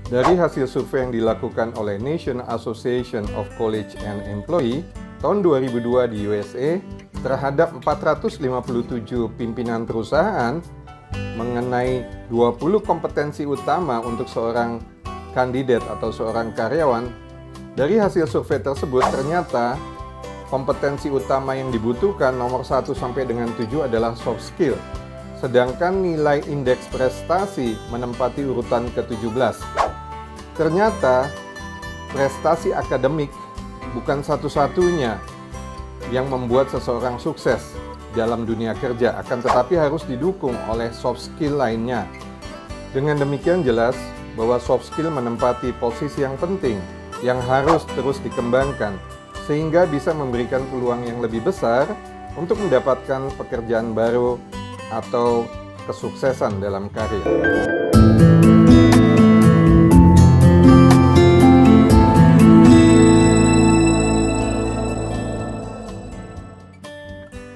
Dari hasil survei yang dilakukan oleh National Association of College and Employee tahun 2002 di USA terhadap 457 pimpinan perusahaan mengenai 20 kompetensi utama untuk seorang kandidat atau seorang karyawan, dari hasil survei tersebut ternyata kompetensi utama yang dibutuhkan nomor 1 sampai dengan 7 adalah soft skill. Sedangkan nilai indeks prestasi menempati urutan ke-17. Ternyata prestasi akademik bukan satu-satunya yang membuat seseorang sukses dalam dunia kerja, akan tetapi harus didukung oleh soft skill lainnya. Dengan demikian jelas bahwa soft skill menempati posisi yang penting yang harus terus dikembangkan sehingga bisa memberikan peluang yang lebih besar untuk mendapatkan pekerjaan baru atau kesuksesan dalam karir.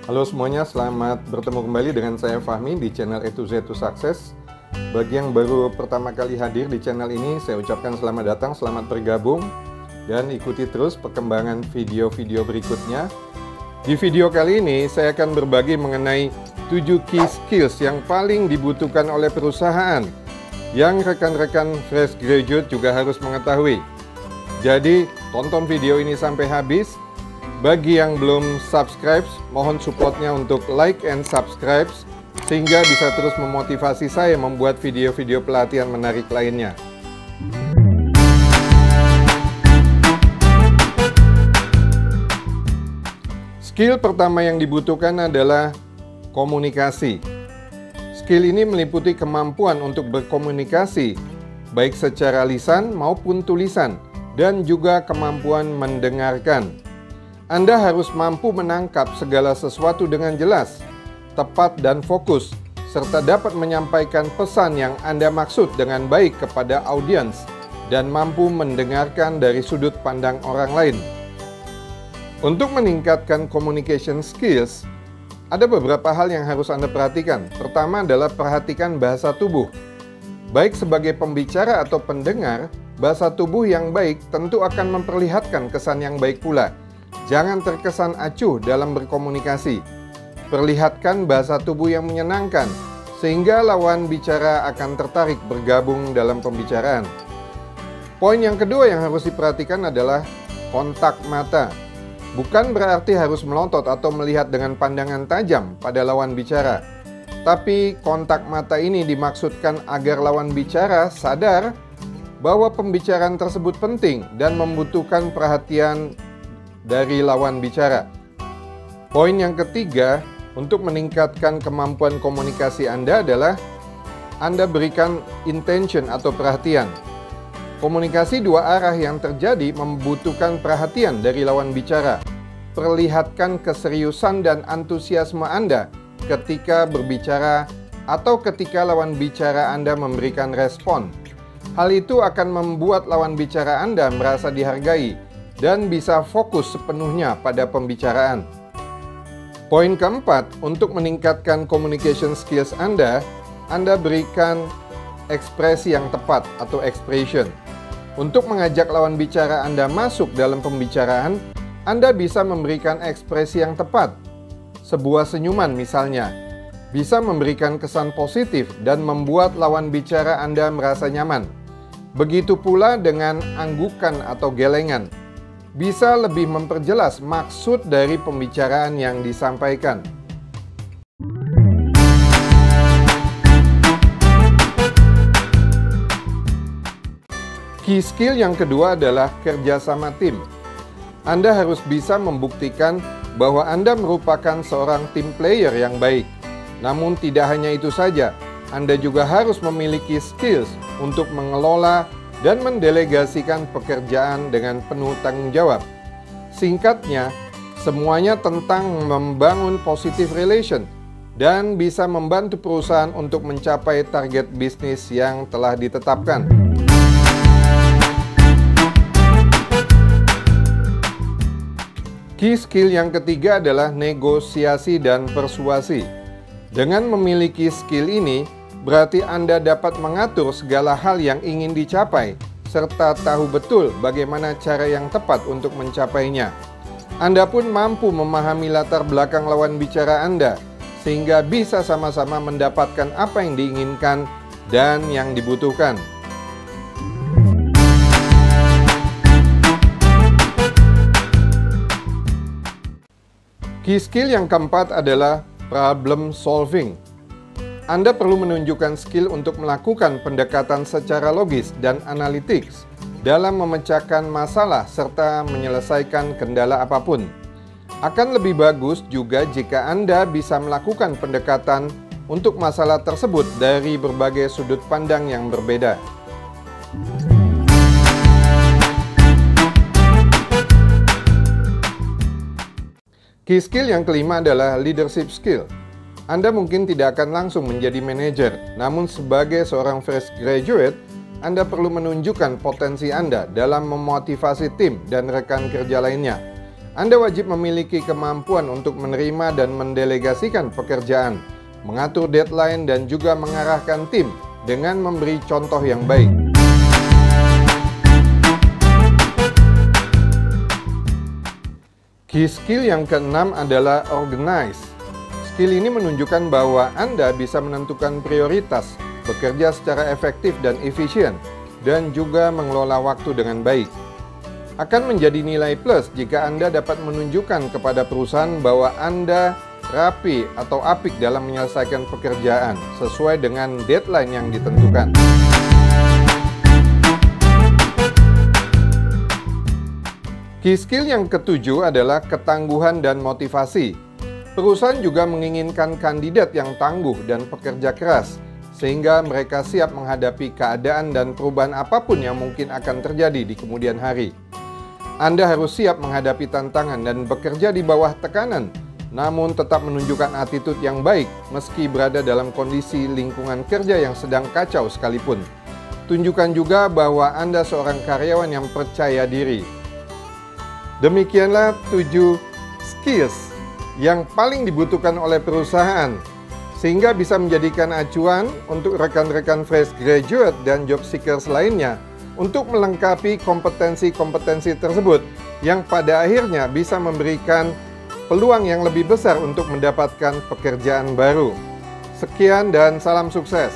Halo semuanya, selamat bertemu kembali dengan saya Fahmi di channel A to Z to Success. Bagi yang baru pertama kali hadir di channel ini, saya ucapkan selamat datang, selamat bergabung, dan ikuti terus perkembangan video-video berikutnya. Di video kali ini, saya akan berbagi mengenai 7 key skills yang paling dibutuhkan oleh perusahaan, yang rekan-rekan fresh graduate juga harus mengetahui. Jadi, tonton video ini sampai habis. Bagi yang belum subscribe, mohon supportnya untuk like and subscribe, sehingga bisa terus memotivasi saya membuat video-video pelatihan menarik lainnya. Skill pertama yang dibutuhkan adalah komunikasi. Skill ini meliputi kemampuan untuk berkomunikasi, baik secara lisan maupun tulisan, dan juga kemampuan mendengarkan. Anda harus mampu menangkap segala sesuatu dengan jelas, tepat dan fokus, serta dapat menyampaikan pesan yang Anda maksud dengan baik kepada audiens, dan mampu mendengarkan dari sudut pandang orang lain. Untuk meningkatkan communication skills, ada beberapa hal yang harus Anda perhatikan. Pertama adalah perhatikan bahasa tubuh. Baik sebagai pembicara atau pendengar, bahasa tubuh yang baik tentu akan memperlihatkan kesan yang baik pula. Jangan terkesan acuh dalam berkomunikasi. Perlihatkan bahasa tubuh yang menyenangkan, sehingga lawan bicara akan tertarik bergabung dalam pembicaraan. Poin yang kedua yang harus diperhatikan adalah kontak mata. Bukan berarti harus melotot atau melihat dengan pandangan tajam pada lawan bicara. Tapi kontak mata ini dimaksudkan agar lawan bicara sadar bahwa pembicaraan tersebut penting dan membutuhkan perhatian dari lawan bicara. Poin yang ketiga, untuk meningkatkan kemampuan komunikasi Anda adalah Anda berikan intention atau perhatian. Komunikasi dua arah yang terjadi membutuhkan perhatian dari lawan bicara. Perlihatkan keseriusan dan antusiasme Anda ketika berbicara atau ketika lawan bicara Anda memberikan respon. Hal itu akan membuat lawan bicara Anda merasa dihargai dan bisa fokus sepenuhnya pada pembicaraan. Poin keempat, untuk meningkatkan communication skills Anda berikan ekspresi yang tepat atau expression. Untuk mengajak lawan bicara Anda masuk dalam pembicaraan, Anda bisa memberikan ekspresi yang tepat. Sebuah senyuman misalnya, bisa memberikan kesan positif dan membuat lawan bicara Anda merasa nyaman. Begitu pula dengan anggukan atau gelengan. Bisa lebih memperjelas maksud dari pembicaraan yang disampaikan. Key skill yang kedua adalah kerjasama tim. Anda harus bisa membuktikan bahwa Anda merupakan seorang team player yang baik. Namun tidak hanya itu saja, Anda juga harus memiliki skills untuk mengelola dan mendelegasikan pekerjaan dengan penuh tanggung jawab. Singkatnya, semuanya tentang membangun positive relation dan bisa membantu perusahaan untuk mencapai target bisnis yang telah ditetapkan. Key skill yang ketiga adalah negosiasi dan persuasi. Dengan memiliki skill ini, berarti Anda dapat mengatur segala hal yang ingin dicapai, serta tahu betul bagaimana cara yang tepat untuk mencapainya. Anda pun mampu memahami latar belakang lawan bicara Anda, sehingga bisa sama-sama mendapatkan apa yang diinginkan dan yang dibutuhkan. Key skill yang keempat adalah problem solving. Anda perlu menunjukkan skill untuk melakukan pendekatan secara logis dan analitis dalam memecahkan masalah serta menyelesaikan kendala apapun. Akan lebih bagus juga jika Anda bisa melakukan pendekatan untuk masalah tersebut dari berbagai sudut pandang yang berbeda. Key skill yang kelima adalah leadership skill. Anda mungkin tidak akan langsung menjadi manajer, namun sebagai seorang fresh graduate, Anda perlu menunjukkan potensi Anda dalam memotivasi tim dan rekan kerja lainnya. Anda wajib memiliki kemampuan untuk menerima dan mendelegasikan pekerjaan, mengatur deadline, dan juga mengarahkan tim dengan memberi contoh yang baik. Key skill yang keenam adalah organize. Skill ini menunjukkan bahwa Anda bisa menentukan prioritas, bekerja secara efektif dan efisien, dan juga mengelola waktu dengan baik. Akan menjadi nilai plus jika Anda dapat menunjukkan kepada perusahaan bahwa Anda rapi atau apik dalam menyelesaikan pekerjaan sesuai dengan deadline yang ditentukan. Key skill yang ketujuh adalah ketangguhan dan motivasi. Perusahaan juga menginginkan kandidat yang tangguh dan pekerja keras, sehingga mereka siap menghadapi keadaan dan perubahan apapun yang mungkin akan terjadi di kemudian hari. Anda harus siap menghadapi tantangan dan bekerja di bawah tekanan, namun tetap menunjukkan attitude yang baik meski berada dalam kondisi lingkungan kerja yang sedang kacau sekalipun. Tunjukkan juga bahwa Anda seorang karyawan yang percaya diri. Demikianlah 7 skills yang paling dibutuhkan oleh perusahaan, sehingga bisa menjadikan acuan untuk rekan-rekan fresh graduate dan job seekers lainnya untuk melengkapi kompetensi-kompetensi tersebut yang pada akhirnya bisa memberikan peluang yang lebih besar untuk mendapatkan pekerjaan baru. Sekian dan salam sukses.